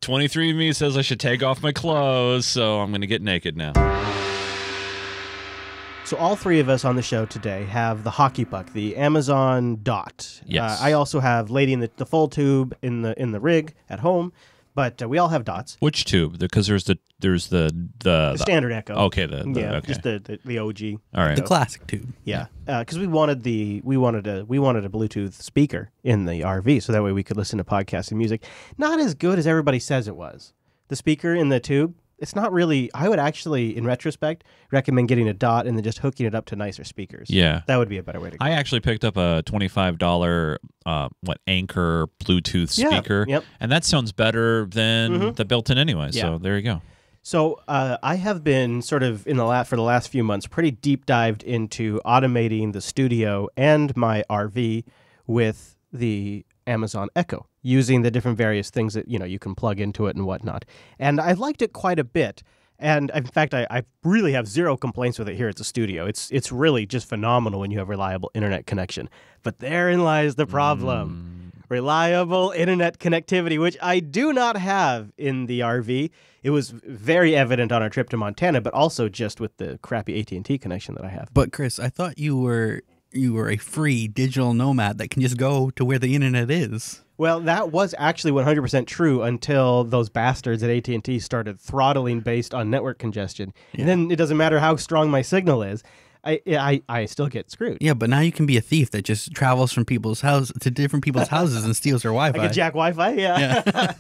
23andMe says I should take off my clothes, so I'm going to get naked now. So all three of us on the show today have the hockey puck, the Amazon Dot. Yes. I also have Lady in the full tube in the rig at home, but we all have Dots. Which tube? Because there's the standard Echo. Okay, okay. Just the OG. All right. The classic tube. Yeah, because we wanted a Bluetooth speaker in the RV, so that way we could listen to podcasts and music. Not as good as everybody says it was. The speaker in the tube, it's not really. I would actually, in retrospect, recommend getting a Dot and then just hooking it up to nicer speakers. Yeah, that would be a better way to go. I actually picked up a $25 Anchor Bluetooth speaker, and that sounds better than the built-in anyway. Yeah. So there you go. So I have been sort of for the last few months pretty deep dived into automating the studio and my RV with the Amazon Echo, using the different various things that you can plug into it and whatnot. And I've liked it quite a bit. And in fact, I really have zero complaints with it here at the studio. It's really just phenomenal when you have reliable internet connection. But therein lies the problem. Reliable internet connectivity, which I do not have in the RV. It was very evident on our trip to Montana, but also just with the crappy AT&T connection that I have. But Chris, I thought you were a free digital nomad that can just go to where the internet is. Well, that was actually 100% true until those bastards at AT&T started throttling based on network congestion. Yeah. And then it doesn't matter how strong my signal is. I still get screwed. Yeah, but now you can be a thief that just travels from people's house to different people's houses and steals their Wi-Fi. I can jack Wi-Fi, yeah.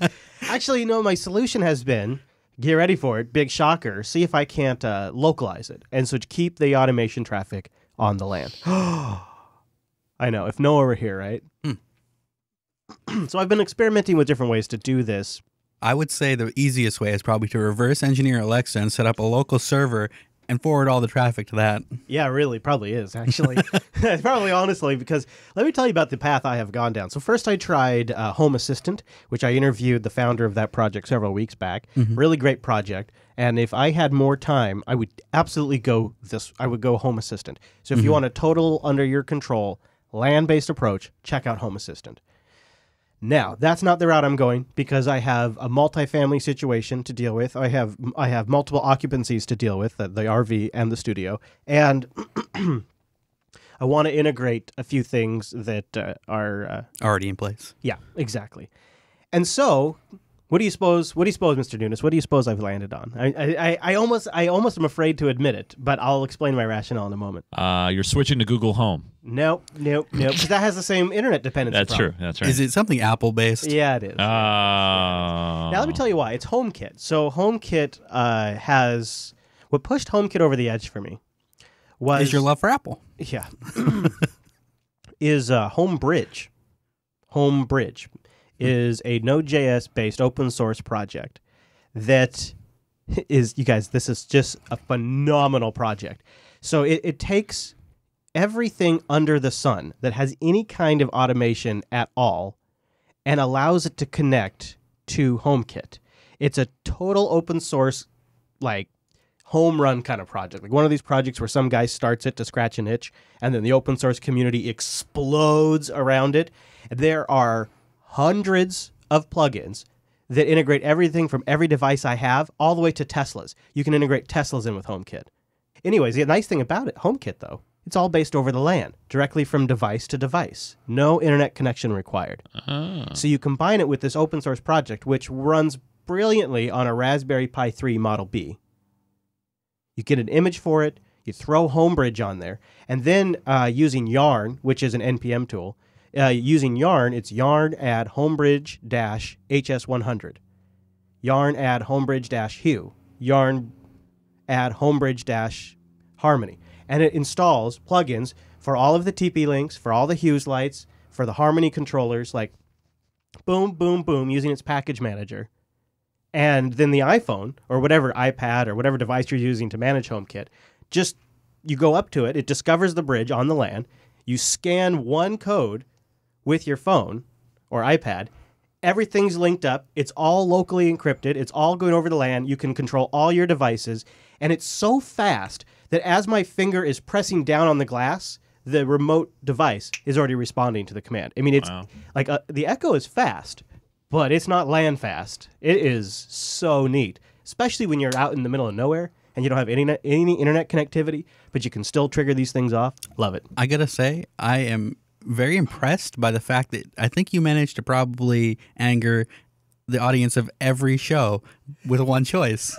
Actually, my solution has been, get ready for it, big shocker, see if I can't localize it. And so to keep the automation traffic on the LAN. I know, if Noah were here, right? So I've been experimenting with different ways to do this. I would say the easiest way is probably to reverse engineer Alexa and set up a local server and forward all the traffic to that. Yeah, really, probably is, actually. Probably, honestly, because let me tell you about the path I have gone down. So first I tried Home Assistant, which I interviewed the founder of that project several weeks back. Really great project. And if I had more time, I would absolutely go Home Assistant. So if you want a total under your control, LAN-based approach, check out Home Assistant. Now, that's not the route I'm going because I have a multifamily situation to deal with. I have multiple occupancies to deal with, the RV and the studio. And I want to integrate a few things that are... already in place. Yeah, exactly. And so... What do you suppose, Mr. Nunes? What do you suppose I've landed on? I almost am afraid to admit it, but I'll explain my rationale in a moment. You're switching to Google Home. Nope, because that has the same internet dependency problem. That's right. Is it something Apple-based? Yeah, it is. Now, let me tell you why. It's HomeKit. So HomeKit has... What pushed HomeKit over the edge for me was... Is your love for Apple. Yeah. is Homebridge. Homebridge is a Node.js-based open source project that is, you guys, this is just a phenomenal project. So it takes everything under the sun that has any kind of automation at all and allows it to connect to HomeKit. It's a total open source, like, home run kind of project. Like one of these projects where some guy starts it to scratch an itch, and then the open source community explodes around it. There are hundreds of plugins that integrate everything from every device I have all the way to Teslas. You can integrate Teslas in with HomeKit. Anyways, the nice thing about it, HomeKit though, it's all based over the LAN, directly from device to device. No internet connection required. So you combine it with this open source project, which runs brilliantly on a Raspberry Pi 3 Model B. You get an image for it, you throw Homebridge on there, and then using Yarn, which is an NPM tool, using Yarn, it's yarn add homebridge-hs100. Yarn add homebridge-hue. Yarn add homebridge-harmony. And it installs plugins for all of the TP links, for all the Hues lights, for the Harmony controllers, like boom, boom, boom, using its package manager. And then the iPhone, or whatever iPad, or whatever device you're using to manage HomeKit, just, you go up to it, it discovers the bridge on the LAN, you scan one code with your phone or iPad, everything's linked up, it's all locally encrypted, it's all going over the LAN, you can control all your devices, and it's so fast that as my finger is pressing down on the glass, the remote device is already responding to the command. I mean, it's like the Echo is fast, but it's not land fast. It is so neat, especially when you're out in the middle of nowhere and you don't have any internet connectivity, but you can still trigger these things off. Love it. I gotta say, I am very impressed by the fact that I think you managed to probably anger the audience of every show with one choice.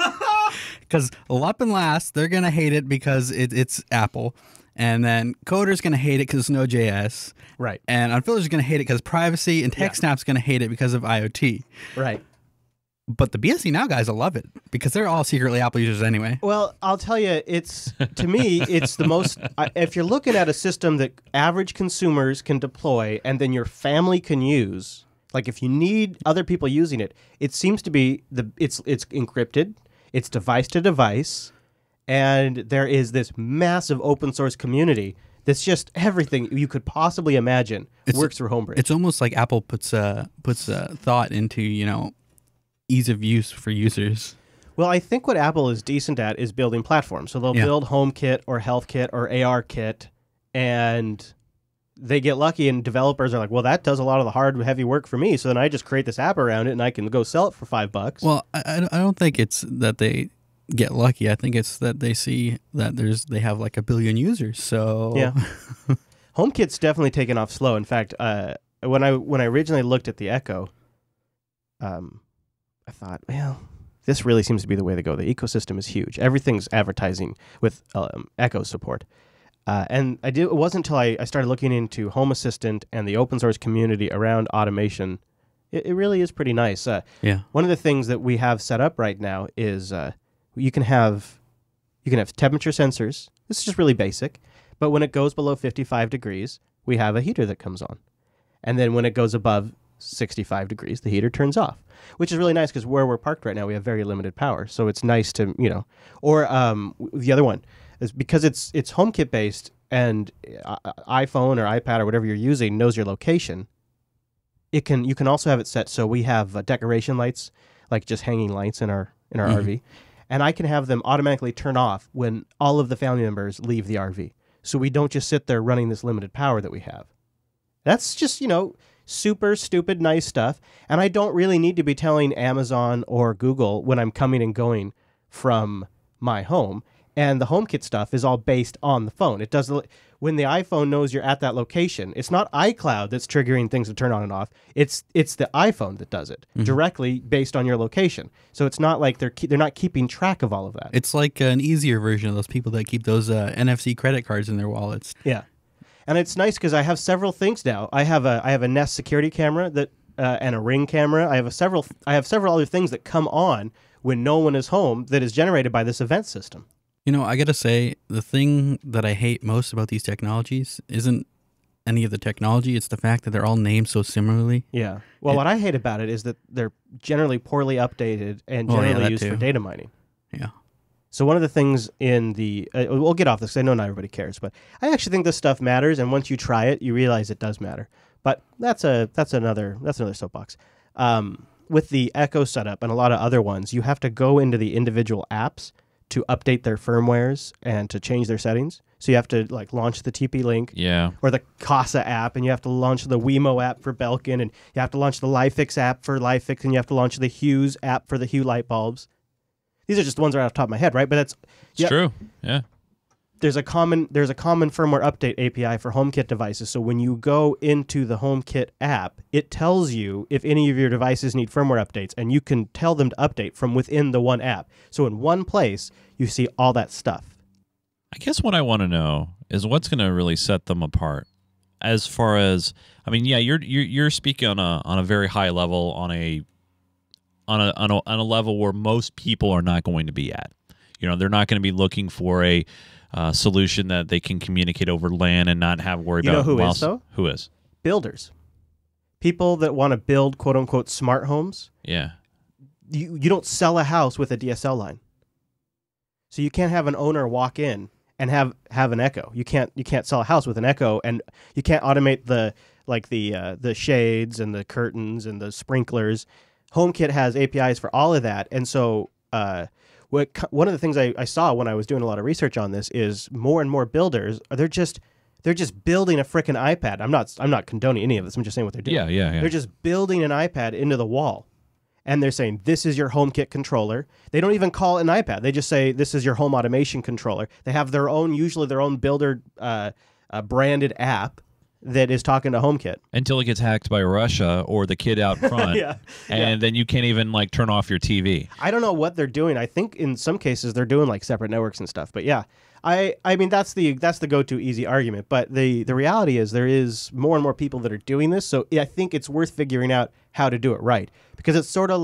Because up and last, they're going to hate it because it's Apple. And then Coder's going to hate it because it's Node.js. Right. And Unfiltered's going to hate it because privacy. And TechSnap's going to hate it because of IoT. Right. But the BSC Now guys will love it because they're all secretly Apple users anyway. Well, I'll tell you, to me, it's the most, if you're looking at a system that average consumers can deploy and then your family can use, like if you need other people using it, it seems to be, it's encrypted, it's device to device, and there is this massive open source community that's just everything you could possibly imagine works through Homebridge. It's almost like Apple puts thought into, ease of use for users. Well, I think what Apple is decent at is building platforms. So they'll build HomeKit or HealthKit or ARKit, and they get lucky, and developers are like, well, that does a lot of the hard, heavy work for me, so then I just create this app around it, and I can go sell it for $5. Well, I don't think it's that they get lucky. I think it's that they see that they have like 1 billion users. So yeah, HomeKit's definitely taken off slow. In fact, when I originally looked at the Echo, I thought, well, this really seems to be the way to go. The ecosystem is huge. Everything's advertising with Echo support. And it wasn't until I started looking into Home Assistant and the open source community around automation. It really is pretty nice. One of the things that we have set up right now is you can have temperature sensors. This is just really basic. But when it goes below 55 degrees, we have a heater that comes on. And then when it goes above 65 degrees, the heater turns off, which is really nice because where we're parked right now, we have very limited power. So it's nice to, or the other one is because it's HomeKit based and iPhone or iPad or whatever you're using knows your location. You can also have it set so we have decoration lights, like just hanging lights in our RV, and I can have them automatically turn off when all of the family members leave the RV. So we don't just sit there running this limited power that we have. That's just, super stupid nice stuff, and I don't really need to be telling Amazon or Google when I'm coming and going from my home. And the HomeKit stuff is all based on the phone. It does when the iPhone knows you're at that location. It's not iCloud that's triggering things to turn on and off. It's the iPhone that does it directly based on your location. So it's not like they're not keeping track of all of that. It's like an easier version of those people that keep those NFC credit cards in their wallets. Yeah. And it's nice because I have several things now. I have a Nest security camera that and a Ring camera. I have several other things that come on when no one is home that is generated by this event system. I got to say, the thing that I hate most about these technologies isn't any of the technology. It's the fact that they're all named so similarly. Yeah. Well, what I hate about it is that they're generally poorly updated and generally used for data mining. Yeah. So one of the things in the we'll get off this 'cause I know not everybody cares, but I actually think this stuff matters, and once you try it, you realize it does matter. But that's another soapbox. With the Echo setup and a lot of other ones, you have to go into the individual apps to update their firmwares and to change their settings. So you have to launch the TP-Link or the Casa app, and you have to launch the Wemo app for Belkin, and you have to launch the LifeFix app for LifeFix, and you have to launch the Hughes app for the Hue light bulbs. These are just ones right off the top of my head, right? But it's true. Yeah. There's a common firmware update API for HomeKit devices. So when you go into the HomeKit app, it tells you if any of your devices need firmware updates, and you can tell them to update from within the one app. So in one place, you see all that stuff. I guess what I want to know is what's going to really set them apart. As far as, you're speaking on a very high level, on a level where most people are not going to be at. They're not going to be looking for a solution that they can communicate over LAN and not have worry about. Who is, though? Who is? Builders. People that want to build quote-unquote smart homes. Yeah. You don't sell a house with a DSL line. So you can't have an owner walk in and have an Echo. You can't sell a house with an Echo, and you can't automate the shades and the curtains and the sprinklers. HomeKit has APIs for all of that, and so one of the things I saw when I was doing a lot of research on this is more and more builders they're just They're just building a frickin' iPad. I'm not condoning any of this. I'm just saying what they're doing. Yeah. They're just building an iPad into the wall. And they're saying, this is your HomeKit controller. They don't even call it an iPad. They just say, this is your home automation controller. They have usually their own builder branded app that is talking to HomeKit. Until it gets hacked by Russia or the kid out front. And then you can't even like turn off your TV. I don't know what they're doing. I think in some cases they're doing like separate networks and stuff. But yeah, I mean, that's the go-to easy argument. But the reality is there is more and more people that are doing this. So I think it's worth figuring out how to do it right, because it's sort of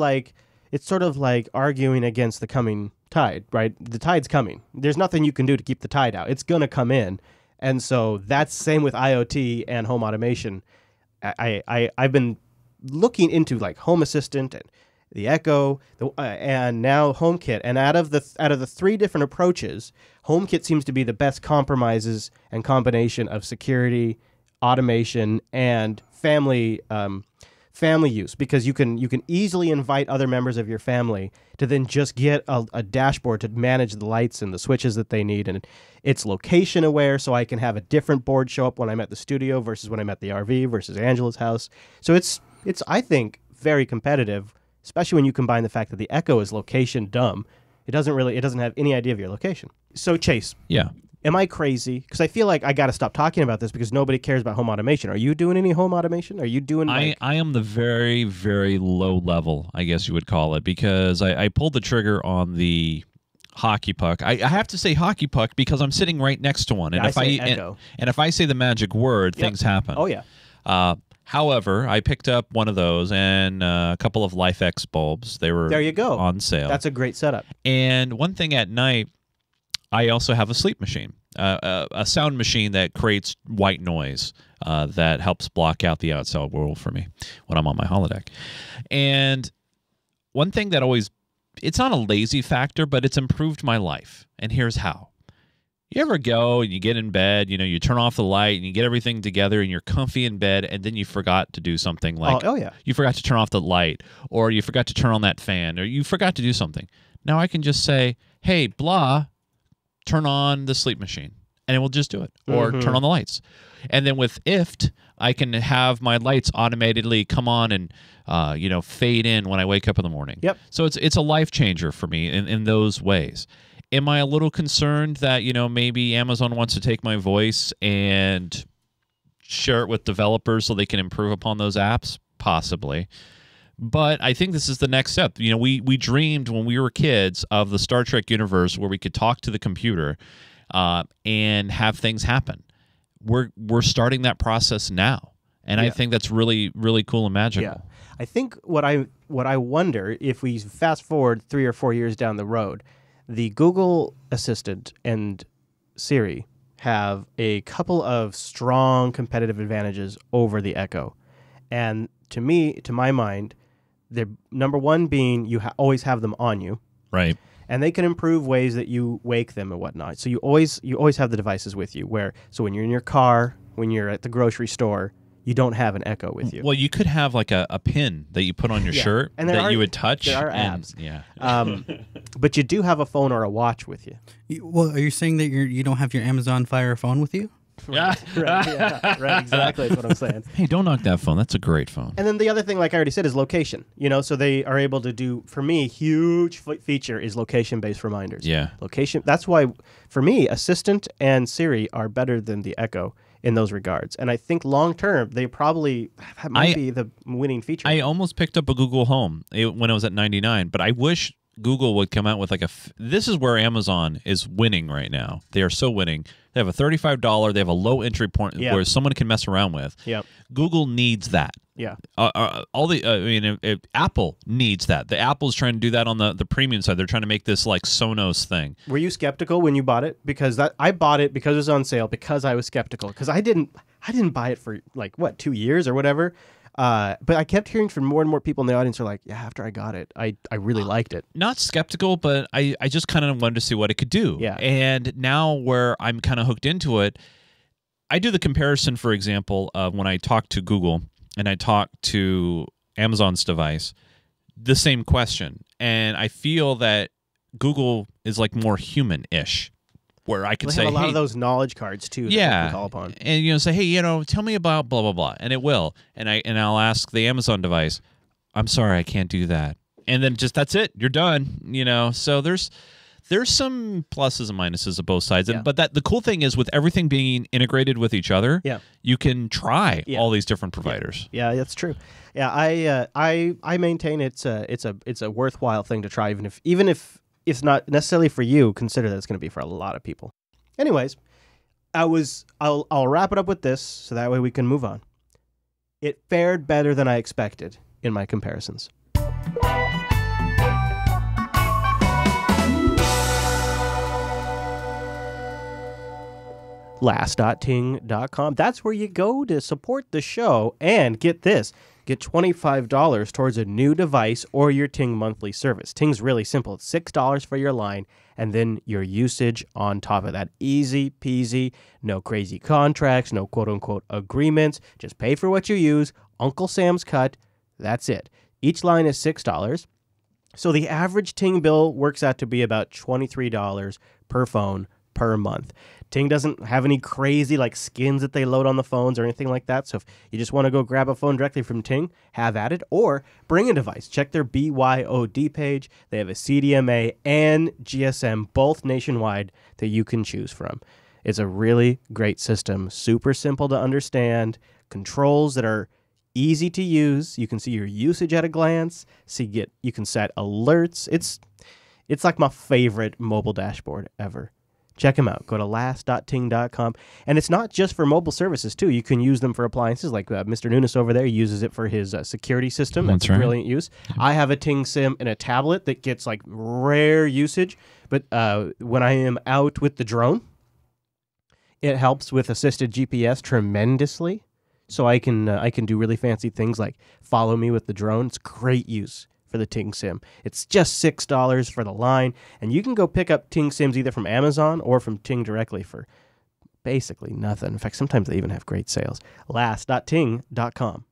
like arguing against the coming tide, right? The tide's coming. There's nothing you can do to keep the tide out. It's going to come in. And so that's same with IoT and home automation. I've been looking into like Home Assistant and the Echo, and now HomeKit. And out of the 3 different approaches, HomeKit seems to be the best compromises and combination of security, automation, and family use, because you can easily invite other members of your family to then just get a dashboard to manage the lights and the switches that they need, and it's location aware, so I can have a different board show up when I'm at the studio versus when I'm at the RV versus Angela's house. So it's I think very competitive, especially when you combine the fact that the Echo is location dumb. It doesn't have any idea of your location. So Chase, Yeah. am I crazy? Because I feel like I got to stop talking about this because nobody cares about home automation. Are you doing any home automation? Are you doing? I am the very, very low level, I guess you would call it, because I pulled the trigger on the hockey puck. I have to say hockey puck because I'm sitting right next to one, and if I say the magic word, things happen. Oh yeah. However, I picked up one of those and a couple of LifeX bulbs. They were there. You go. On sale. That's a great setup. And one thing at night, I also have a sleep machine, a sound machine that creates white noise that helps block out the outside world for me when I'm on my holodeck. And one thing that it's not a lazy factor, but it's improved my life. And here's how. You ever go and you get in bed, you turn off the light and you get everything together and you're comfy in bed, and then you forgot to do something like, you forgot to turn off the light, or you forgot to turn on that fan, or you forgot to do something. Now I can just say, hey, blah, turn on the sleep machine, and it will just do it, or turn on the lights. And then with IFT, I can have my lights automatically come on and fade in when I wake up in the morning. Yep. So it's a life changer for me in those ways. Am I a little concerned that maybe Amazon wants to take my voice and share it with developers so they can improve upon those apps? Possibly. But I think this is the next step. We dreamed when we were kids of the Star Trek universe where we could talk to the computer and have things happen. We're starting that process now, and I think that's really, really cool and magical. Yeah. I think what I wonder, if we fast forward 3 or 4 years down the road, the Google Assistant and Siri have a couple of strong competitive advantages over the Echo, and to my mind, the number one being you always have them on you, right? And they can improve ways that you wake them and whatnot. So you always have the devices with you. So when you're in your car, when you're at the grocery store, you don't have an Echo with you. Well, you could have like a pin that you put on your shirt and that you would touch. There are apps. Yeah. But you do have a phone or a watch with you. Well, are you saying that you don't have your Amazon Fire phone with you? Right, exactly. That's what I'm saying. Hey, don't knock that phone. That's a great phone. And then the other thing, like I already said, is location. So they are able to do, for me, huge feature is location-based reminders. Yeah. Location. That's why, for me, Assistant and Siri are better than the Echo in those regards. And I think long-term, that might be the winning feature. I almost picked up a Google Home when it was at $99, but I wish Google would come out with this is where Amazon is winning right now. They are so winning. They have a $35. They have a low entry point where someone can mess around with. Yep. Google needs that. Yeah. Apple needs that. The Apple's trying to do that on the premium side. They're trying to make this like Sonos thing. Were you skeptical when you bought it? Because I bought it because it was on sale. Because I was skeptical. Because I didn't buy it for 2 years or whatever. But I kept hearing from more and more people in the audience are like, yeah, after I got it, I really liked it. Not skeptical, but I just kind of wanted to see what it could do. Yeah. And now where I'm kind of hooked into it, I do the comparison, for example, of when I talk to Google and I talk to Amazon's device, the same question. And I feel that Google is like more human-ish. where I can They say, have a lot hey, of those knowledge cards too that you yeah, can call upon. and say, hey, tell me about blah blah blah, and it will, and I'll ask the Amazon device, I'm sorry, I can't do that, and then just that's it, you're done. So there's some pluses and minuses of both sides, but the cool thing is with everything being integrated with each other, you can try all these different providers. Yeah, that's true. Yeah, I maintain it's a worthwhile thing to try, even if it's not necessarily for you. Consider that it's going to be for a lot of people. Anyways, I'll wrap it up with this, so that way we can move on. It fared better than I expected in my comparisons. Last.ting.com. That's where you go to support the show and get this. Get $25 towards a new device or your Ting monthly service. Ting's really simple. It's $6 for your line and then your usage on top of that. Easy peasy. No crazy contracts, no quote-unquote agreements. Just pay for what you use. Uncle Sam's cut. That's it. Each line is $6. So the average Ting bill works out to be about $23 per phone per month. Ting doesn't have any crazy skins that they load on the phones or anything like that. So if you just want to go grab a phone directly from Ting, have at it, or bring a device. Check their BYOD page. They have a CDMA and GSM, both nationwide, that you can choose from. It's a really great system, super simple to understand, controls that are easy to use. You can see your usage at a glance. You can set alerts. It's like my favorite mobile dashboard ever. Check them out. Go to last.ting.com. And it's not just for mobile services, too. You can use them for appliances. Like Mr. Nunes over there uses it for his security system. That's a brilliant use. Yeah. I have a Ting Sim in a tablet that gets rare usage. But when I am out with the drone, it helps with assisted GPS tremendously. So I can do really fancy things like follow me with the drone. It's great use for the Ting Sim. It's just $6 for the line, and you can go pick up Ting Sims either from Amazon or from Ting directly for basically nothing. In fact, sometimes they even have great sales. Last.ting.com.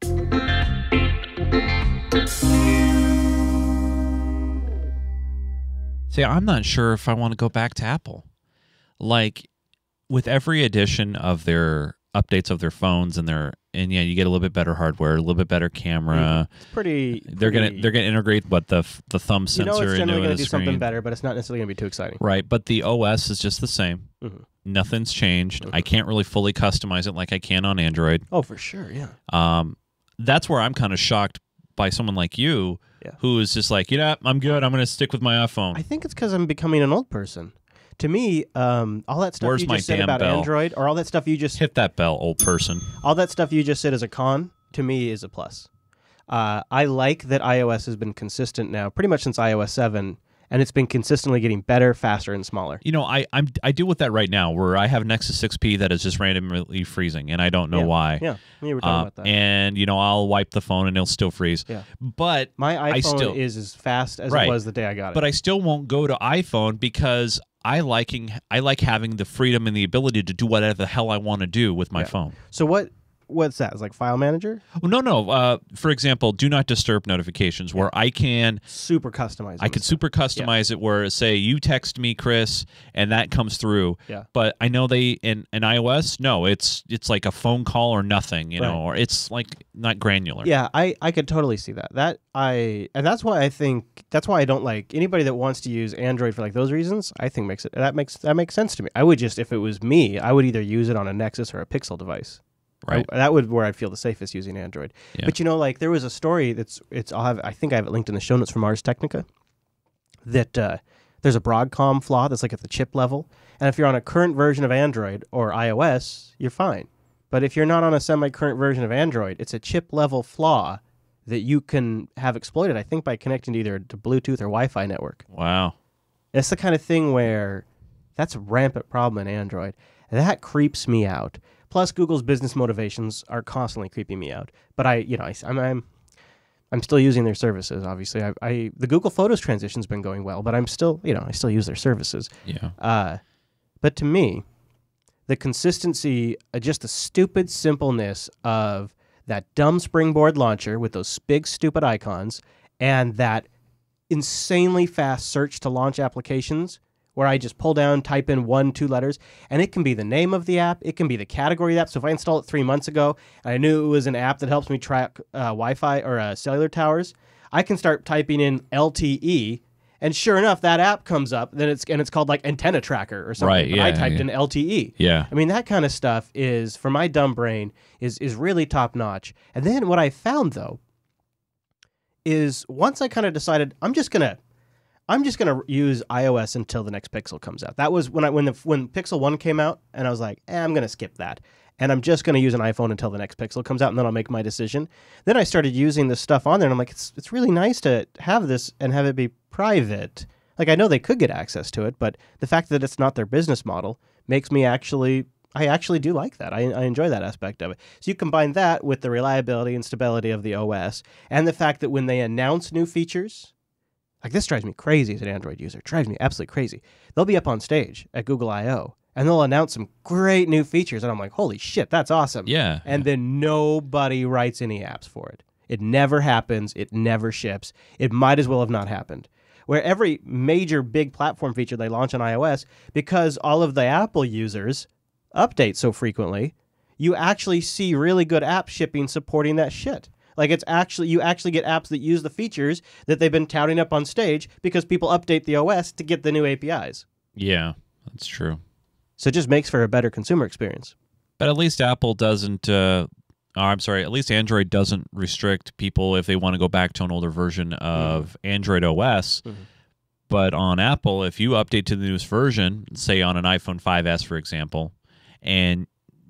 See, I'm not sure if I want to go back to Apple. With every edition of their updates of their phones and you get a little bit better hardware, a little bit better camera. It's pretty. They're gonna integrate the thumb sensor it's into generally going to do screen. something better, but it's not necessarily going to be too exciting. Right, but the OS is just the same. Mm-hmm. Nothing's changed. Mm-hmm. I can't really fully customize it like I can on Android. Oh, for sure, yeah. That's where I'm kind of shocked by someone like you, who is just I'm good. I'm going to stick with my iPhone. I think it's because I'm becoming an old person. To me, all that stuff you just said about Android, or all that stuff you just... Hit that bell, old person. All that stuff you just said as a con, to me, is a plus. I like that iOS has been consistent now, pretty much since iOS 7, and it's been consistently getting better, faster, and smaller. I deal with that right now, where I have Nexus 6P that is just randomly freezing, and I don't know why. Yeah, we were talking about that. And, I'll wipe the phone, and it'll still freeze. Yeah. But my iPhone is as fast as it was the day I got it. But I still won't go to iPhone because I like having the freedom and the ability to do whatever the hell I want to do with my phone. So what's that? It's like File Manager? Well, no. For example, Do Not Disturb notifications, where I can super customize. I could super customize it, where say you text me, Chris, and that comes through. Yeah. But I know they in iOS, no, it's like a phone call or nothing, or it's not granular. Yeah, I could totally see that. And that's why I don't like anybody that wants to use Android for those reasons. I think that makes sense to me. I would just, if it was me, I would either use it on a Nexus or a Pixel device. Right. That would where I'd feel the safest using Android. Yeah. But there was a story I think I have it linked in the show notes from Ars Technica, that there's a Broadcom flaw that's at the chip level, and if you're on a current version of Android or iOS, you're fine. But if you're not on a semi-current version of Android, it's a chip level flaw that you can have exploited, I think, by connecting to either to Bluetooth or Wi-Fi network. Wow. It's the kind of thing where that's a rampant problem in Android. That creeps me out. Plus, Google's business motivations are constantly creeping me out. But I'm still using their services. Obviously, the Google Photos transition's been going well, but I'm still, I still use their services. Yeah. But to me, the consistency, just the stupid simpleness of that dumb Springboard launcher with those big stupid icons, and that insanely fast search to launch applications where I just pull down, type in 1, 2 letters, and it can be the name of the app. It can be the category of the app. So if I installed it 3 months ago and I knew it was an app that helps me track Wi-Fi or cellular towers, I can start typing in LTE, and sure enough, that app comes up. Then it's called like Antenna Tracker or something. Right, but yeah, I typed in LTE. Yeah. I mean, that kind of stuff is, for my dumb brain, is really top notch. And then what I found though is once I kind of decided I'm just gonna use iOS until the next Pixel comes out. That was when Pixel 1 came out, and I was like, I'm gonna skip that, and I'm just gonna use an iPhone until the next Pixel comes out, and then I'll make my decision. Then I started using this stuff on there, and I'm like, it's really nice to have this and have it be private. Like, I know they could get access to it, but the fact that it's not their business model makes me I actually do like that. I enjoy that aspect of it. So you combine that with the reliability and stability of the OS, and the fact that when they announce new features, like this drives me crazy as an Android user. It drives me absolutely crazy. They'll be up on stage at Google I.O., and they'll announce some great new features, and I'm like, holy shit, that's awesome. Yeah. And then nobody writes any apps for it. It never happens. It never ships. It might as well have not happened. Where every major big platform feature they launch on iOS, because all of the Apple users update so frequently, you actually see really good app shipping supporting that shit. Like, you actually get apps that use the features that they've been touting up on stage because people update the OS to get the new APIs. Yeah, that's true. So it just makes for a better consumer experience. But at least Apple doesn't, at least Android doesn't restrict people if they want to go back to an older version of Android OS. Mm-hmm. But on Apple, if you update to the newest version, say on an iPhone 5S, for example, and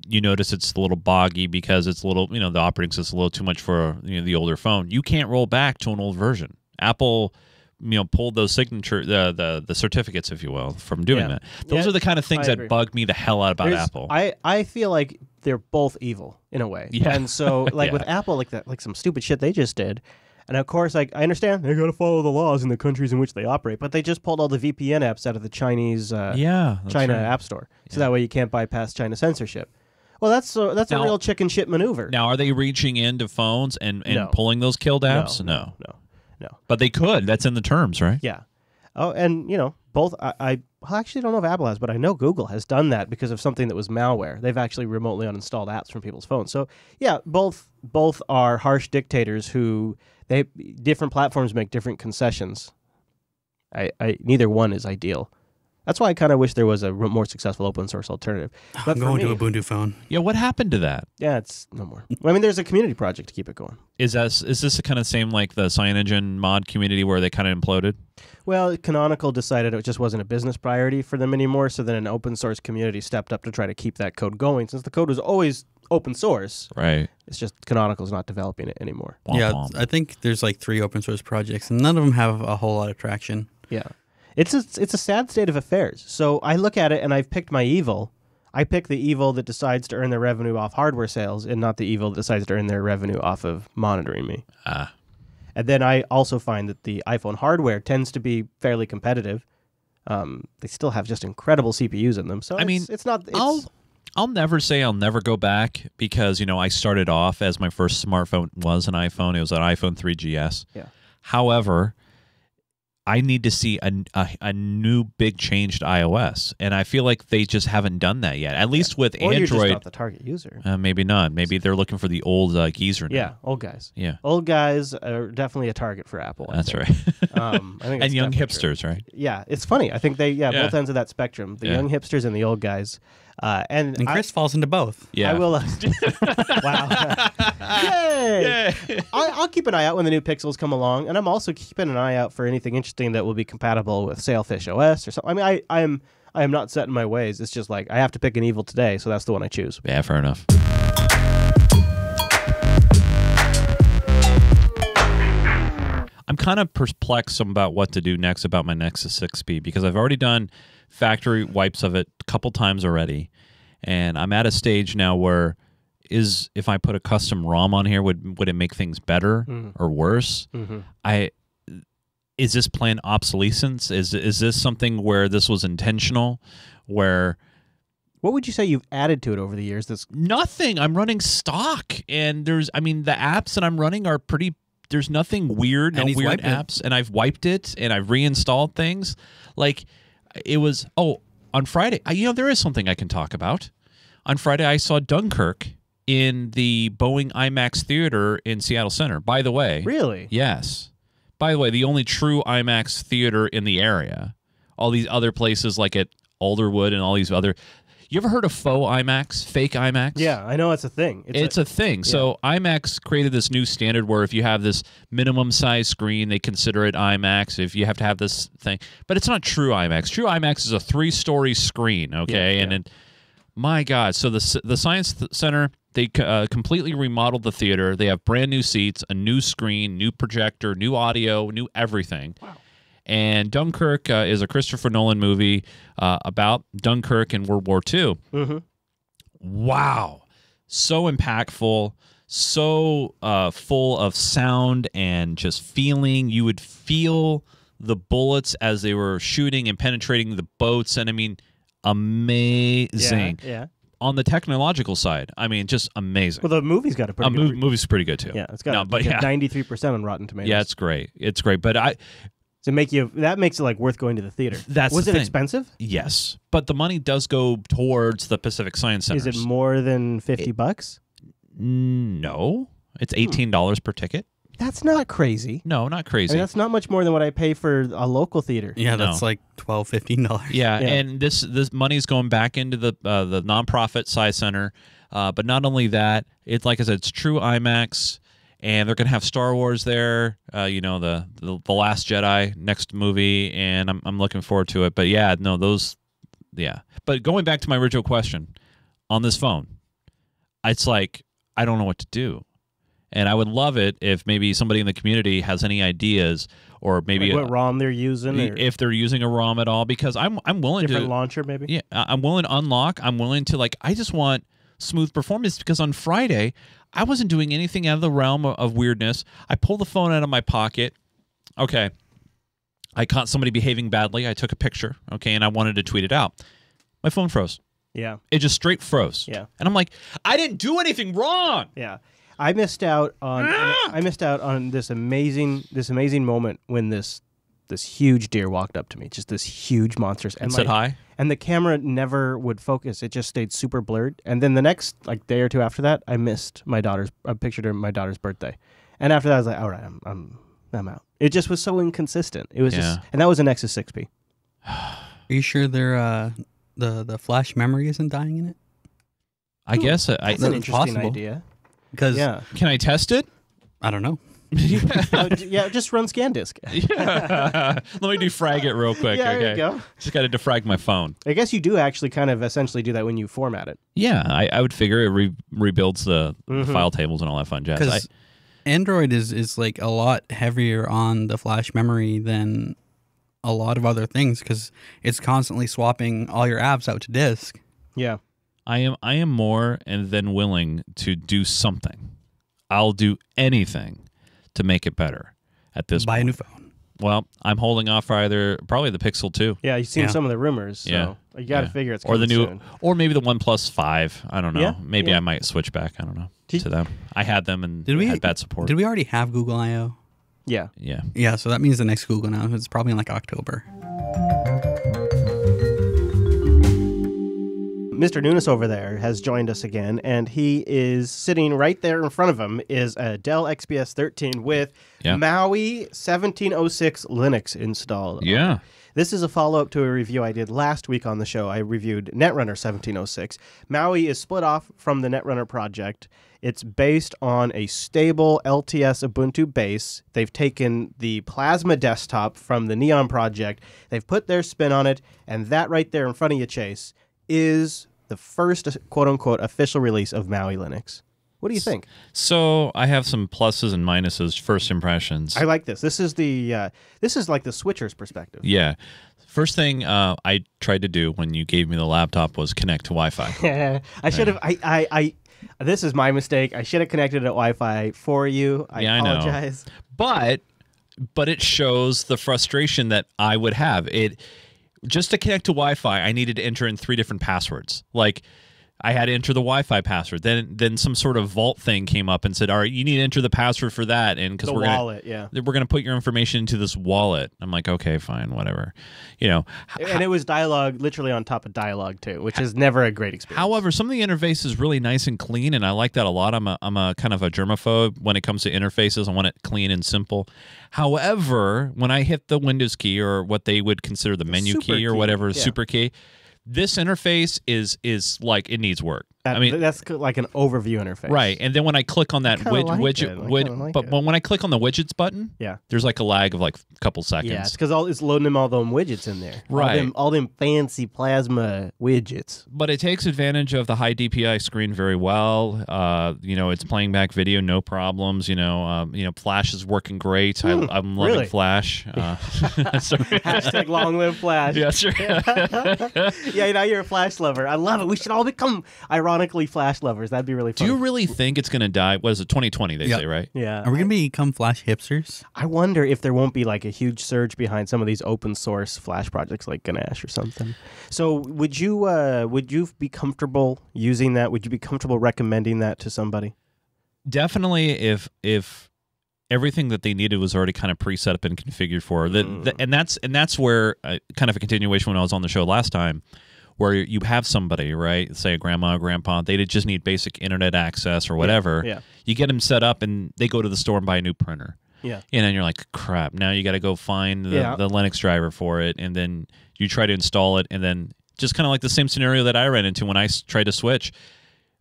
you notice it's a little boggy because it's a little, the operating system a little too much for the older phone, you can't roll back to an old version. Apple, pulled those the certificates, if you will, from doing that. Those are the kind of things that bug me the hell out about Apple. I feel like they're both evil in a way. Yeah. And so, like with Apple, like some stupid shit they just did. And of course, like, I understand they got to follow the laws in the countries in which they operate, but they just pulled all the VPN apps out of the Chinese China App Store, so that way you can't bypass China censorship. Well, that's a real chicken shit maneuver. Now, are they reaching into phones and pulling those killed apps? No. But they could. That's in the terms, right? Yeah. Oh, and both. I actually don't know if Apple has, but I know Google has done that because of something that was malware. They've actually remotely uninstalled apps from people's phones. So yeah, both are harsh dictators who different platforms make different concessions. Neither one is ideal. That's why I kind of wish there was a more successful open source alternative. But I'm going to Ubuntu phone. Yeah, what happened to that? Yeah, it's no more. Well, I mean, there's a community project to keep it going. Is this the kind of same like the CyanogenMod mod community where they kind of imploded? Well, Canonical decided it just wasn't a business priority for them anymore, so then an open source community stepped up to try to keep that code going. Since the code was always open source, right? It's just Canonical's not developing it anymore. Yeah, I think there's like 3 open source projects, and none of them have a whole lot of traction. Yeah. It's a sad state of affairs. So I look at it and I've picked my evil. I pick the evil that decides to earn their revenue off hardware sales and not the evil that decides to earn their revenue off of monitoring me. And then I also find that the iPhone hardware tends to be fairly competitive. They still have just incredible CPUs in them. So it's not... I'll never say I'll never go back because, I started off as my first smartphone was an iPhone. It was an iPhone 3GS. Yeah. However, I need to see a new big change to iOS, and I feel like they just haven't done that yet. At least with Android, you're just not the target user. Maybe not. Maybe they're looking for the old geezer. Now. Yeah, old guys. Yeah, old guys are definitely a target for Apple. That's right. I think and young hipsters, right? Yeah, it's funny. I think both ends of that spectrum: the young hipsters and the old guys. And Chris falls into both. Yeah, I will. Wow! Yay! I'll keep an eye out when the new Pixels come along, and I'm also keeping an eye out for anything interesting that will be compatible with Sailfish OS or something. I mean, I am not set in my ways. It's just like I have to pick an evil today, so that's the one I choose. Yeah, fair enough. I'm kind of perplexed about what to do next about my Nexus 6P because I've already done factory wipes of it a couple times already, and I'm at a stage now where if I put a custom ROM on here, would it make things better or worse? Is this planned obsolescence? Is this something where this was intentional? Where what would you say you've added to it over the years? Nothing. I'm running stock, and the apps that I'm running are pretty. There's nothing weird, no weird apps, and I've wiped it and I've reinstalled things. Like, it was on Friday. There is something I can talk about. On Friday, I saw Dunkirk in the Boeing IMAX theater in Seattle Center. By the way, Really? yes. By the way, the only true IMAX theater in the area. All these other places like at Alderwood and all these other. You ever heard of faux IMAX, fake IMAX? Yeah, I know it's a thing. It's a thing. So IMAX created this new standard where if you have this minimum size screen, they consider it IMAX. If you have to have this thing, but it's not true IMAX. True IMAX is a 3-story screen, okay? Yeah, and it, my God, so the Science Center, they completely remodeled the theater. They have brand new seats, a new screen, new projector, new audio, new everything. Wow. And Dunkirk is a Christopher Nolan movie about Dunkirk in World War II. Mm-hmm. Wow. So impactful, so full of sound and just feeling. You would feel the bullets as they were shooting and penetrating the boats. And I mean, amazing. Yeah. On the technological side, I mean, just amazing. Well, the movie's got a pretty good... movie's pretty good, too. Yeah, it's got 93% on Rotten Tomatoes. Yeah, it's great. It's great. But that makes it like worth going to the theater. Was it expensive? Yes, but the money does go towards the Pacific Science Center. Is it more than $50? No, it's $18 per ticket. That's not crazy. No, not crazy. I mean, that's not much more than what I pay for a local theater. Yeah, that's like $12-15. Yeah, and this money's going back into the nonprofit Sci Center. But not only that, it's like I said, it's true IMAX. And they're gonna have Star Wars there, the Last Jedi next movie, and I'm looking forward to it. But But going back to my original question, on this phone, it's like I don't know what to do, and I would love it if maybe somebody in the community has any ideas, or maybe like what ROM they're using, if they're using a ROM at all, because I'm willing different launcher maybe. Yeah, I'm willing to unlock. I'm willing to I just want smooth performance, because on Friday I wasn't doing anything out of the realm of weirdness. I pulled the phone out of my pocket. Okay. I caught somebody behaving badly. I took a picture. Okay. And I wanted to tweet it out. My phone froze. Yeah. It just straight froze. Yeah. And I'm like, I didn't do anything wrong. Yeah. I missed out on this amazing moment when this huge deer walked up to me, just this huge monster, and said hi. And the camera never would focus; it just stayed super blurred. And then the next day or two after that, I missed a picture during my daughter's birthday. And after that, I was like, all right, I'm out. It just was so inconsistent. It was just, and that was a Nexus 6P. Are you sure the flash memory isn't dying in it? I guess that's an interesting idea. Because can I test it? I don't know. Just run ScanDisk. Let me defrag it real quick. Yeah, okay. there you go. Just got to defrag my phone. I guess you do actually kind of essentially do that when you format it. Yeah, I would figure it rebuilds the file tables and all that fun jazz. Because Android is like a lot heavier on the flash memory than a lot of other things, because it's constantly swapping all your apps out to disk. Yeah. I am more than willing to do something. I'll do anything to make it better at this point. Buy a new phone. Well, I'm holding off for probably the Pixel 2. Yeah, you've seen some of the rumors, so you got to figure it's coming or the new soon. Or maybe the OnePlus 5. I don't know. Yeah, maybe I might switch back. I don't know. To them. I had them and had bad support. Did we already have Google I/O? Yeah. Yeah. Yeah, so that means the next Google now is probably in October. Mr. Nunes over there has joined us again, and he is sitting right there in front of him is a Dell XPS 13 with Maoi 1706 Linux installed. Yeah. This is a follow-up to a review I did last week on the show. I reviewed Netrunner 1706. Maoi is split off from the Netrunner project. It's based on a stable LTS Ubuntu base. They've taken the Plasma desktop from the Neon project. They've put their spin on it, and that right there in front of you, Chase, is the first quote-unquote official release of Maoi Linux. What do you think? So I have some pluses and minuses, first impressions. I like this. This is like the switcher's perspective. Yeah. First thing I tried to do when you gave me the laptop was connect to Wi-Fi. I should have. This is my mistake. I should have connected to Wi-Fi for you. I apologize. I know. But it shows the frustration that I would have. Just to connect to Wi-Fi, I needed to enter in 3 different passwords. Like, I had to enter the Wi-Fi password. Then some sort of vault thing came up and said, all right, you need to enter the password for that. And because we're going to put your information into this wallet. I'm like, okay, fine, whatever. You know, and it was dialogue literally on top of dialogue too, which is never a great experience. However, some of the interface is really nice and clean, and I like that a lot. I'm a kind of a germaphobe when it comes to interfaces. I want it clean and simple. However, when I hit the Windows key, or what they would consider the menu key or whatever, super key, this interface is like it needs work. I mean, that's like an overview interface, right? And then when I click on that widget, but when I click on the widgets button, there's like a lag of like a couple seconds. Yeah, it's because it's loading them all them widgets in there, right? All them fancy plasma widgets. But it takes advantage of the high DPI screen very well. You know, it's playing back video, no problems. You know, Flash is working great. I'm loving Flash. Hashtag long live Flash. Yeah, sure. Yeah, now you're a Flash lover. I love it. We should all become ironically Flash lovers. That'd be really fun. Do you really think it's going to die? What is it, 2020 they say, right? Yeah. Are we going to become Flash hipsters? I wonder if there won't be like a huge surge behind some of these open source Flash projects like Ganesh or something. So would you be comfortable using that? Would you be comfortable recommending that to somebody? Definitely if everything that they needed was already kind of pre-set up and configured for. And that's where kind of a continuation when I was on the show last time, where you have somebody, right, say a grandma or grandpa, they just need basic internet access or whatever. Yeah. You get them set up, and they go to the store and buy a new printer. Yeah. And then you're like, crap, now you got to go find the Linux driver for it, and then you try to install it, and then just kind of like the same scenario that I ran into when I tried to switch.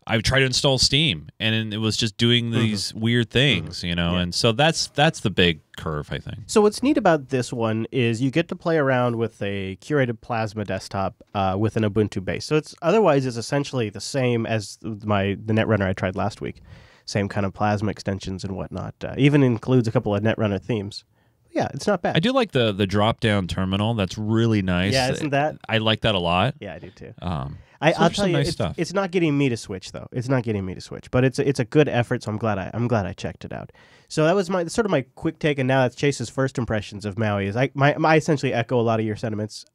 I tried to install Steam, and it was just doing these weird things, you know, and so that's the big curve, I think. So what's neat about this one is you get to play around with a curated Plasma desktop with an Ubuntu base. So it's essentially the same as the Netrunner I tried last week. Same kind of Plasma extensions and whatnot. Even includes a couple of Netrunner themes. Yeah, it's not bad. I do like the drop-down terminal. That's really nice. Yeah, isn't that? I like that a lot. Yeah, I do too. I'll tell you, it's not getting me to switch though. It's not getting me to switch, but it's a good effort. So I'm glad I checked it out. So that was my quick take, and now that's Chase's first impressions of Maui. Is I essentially echo a lot of your sentiments.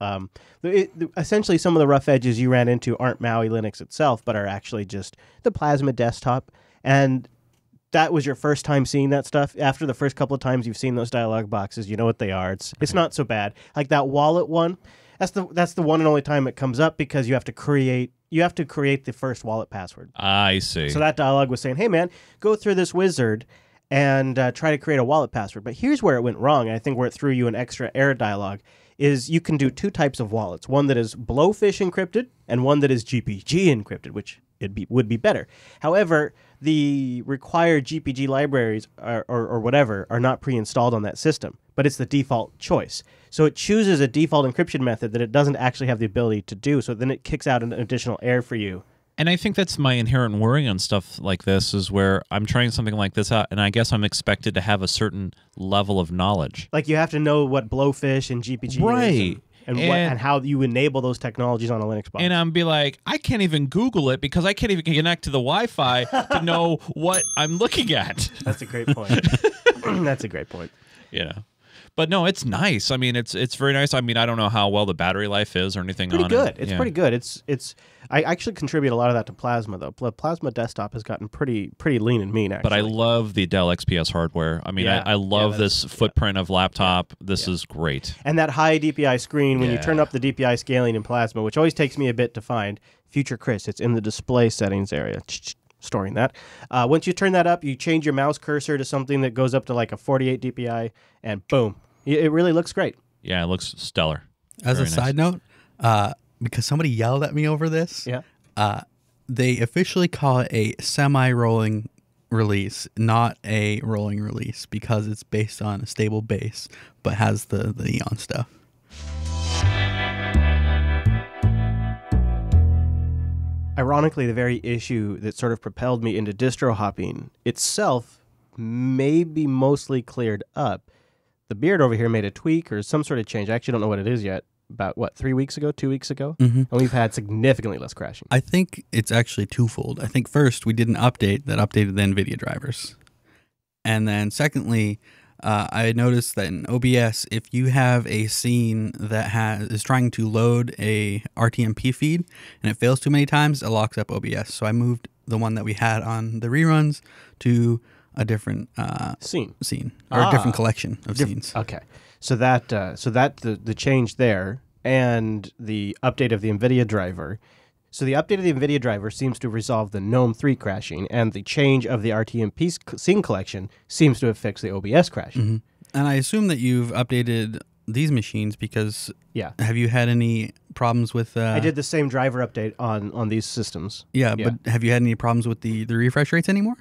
Essentially, some of the rough edges you ran into aren't Maui Linux itself, but are actually just the Plasma desktop. And that was your first time seeing that stuff. After the first couple of times you've seen those dialog boxes, you know what they are. It's not so bad. Like that wallet one. That's the one and only time it comes up, because you have to create the first wallet password. I see. So that dialog was saying, hey man, go through this wizard and try to create a wallet password. But here's where it went wrong, and I think where it threw you an extra error dialog, is you can do two types of wallets. One that is blowfish encrypted and one that is GPG encrypted, which would be better. However, the required GPG libraries or whatever are not pre-installed on that system, but it's the default choice. So it chooses a default encryption method that it doesn't actually have the ability to do, so then it kicks out an additional error for you. And I think that's my inherent worry on stuff like this, is where I'm trying something like this out, and I guess I'm expected to have a certain level of knowledge. Like you have to know what blowfish and GPG is. And how you enable those technologies on a Linux box. And I'm be like, I can't even Google it because I can't even connect to the Wi-Fi to know what I'm looking at. That's a great point. That's a great point. Yeah. But no, it's nice. I mean, it's very nice. I mean, I don't know how well the battery life is or anything on it. It's pretty good. I actually contribute a lot of that to Plasma, though. Plasma desktop has gotten pretty lean and mean, actually. But I love the Dell XPS hardware. I mean, I love this footprint of laptop. This is great. And that high DPI screen, when you turn up the DPI scaling in Plasma, which always takes me a bit to find. Future Chris, it's in the display settings area. Storing that. Once you turn that up, you change your mouse cursor to something that goes up to like a 48 DPI, and boom. It really looks great. Yeah, it looks stellar. As a side note, because somebody yelled at me over this, they officially call it a semi-rolling release, not a rolling release, because it's based on a stable base, but has the Neon stuff. Ironically, the very issue that sort of propelled me into distro hopping itself may be mostly cleared up. The Beard over here made a tweak or some sort of change. I actually don't know what it is yet. About, 3 weeks ago, 2 weeks ago? And we've had significantly less crashing. I think it's actually twofold. I think first, we did an update that updated the NVIDIA drivers. And then secondly, I noticed that in OBS, if you have a scene that is trying to load a RTMP feed and it fails too many times, it locks up OBS. So I moved the one that we had on the reruns to a different scene or a different collection of scenes. Okay, so the change there and the update of the NVIDIA driver. So the update of the NVIDIA driver seems to resolve the GNOME 3 crashing, and the change of the RTMP scene collection seems to have fixed the OBS crashing. Mm-hmm. And I assume that you've updated these machines because have you had any problems with... I did the same driver update on these systems. Yeah, but have you had any problems with the refresh rates anymore?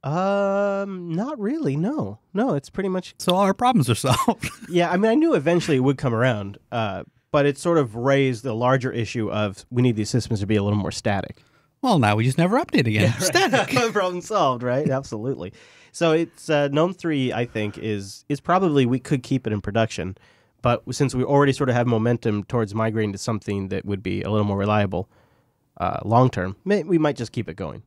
Not really, no. No, it's pretty much... So all our problems are solved. Yeah, I mean, I knew eventually it would come around, but it sort of raised the larger issue of we need these systems to be a little more static. Well, now we just never update again. Yeah, right. Static. Problem solved, right? Absolutely. So it's GNOME 3, I think, is probably we could keep it in production, but since we already sort of have momentum towards migrating to something that would be a little more reliable long term, we might just keep it going.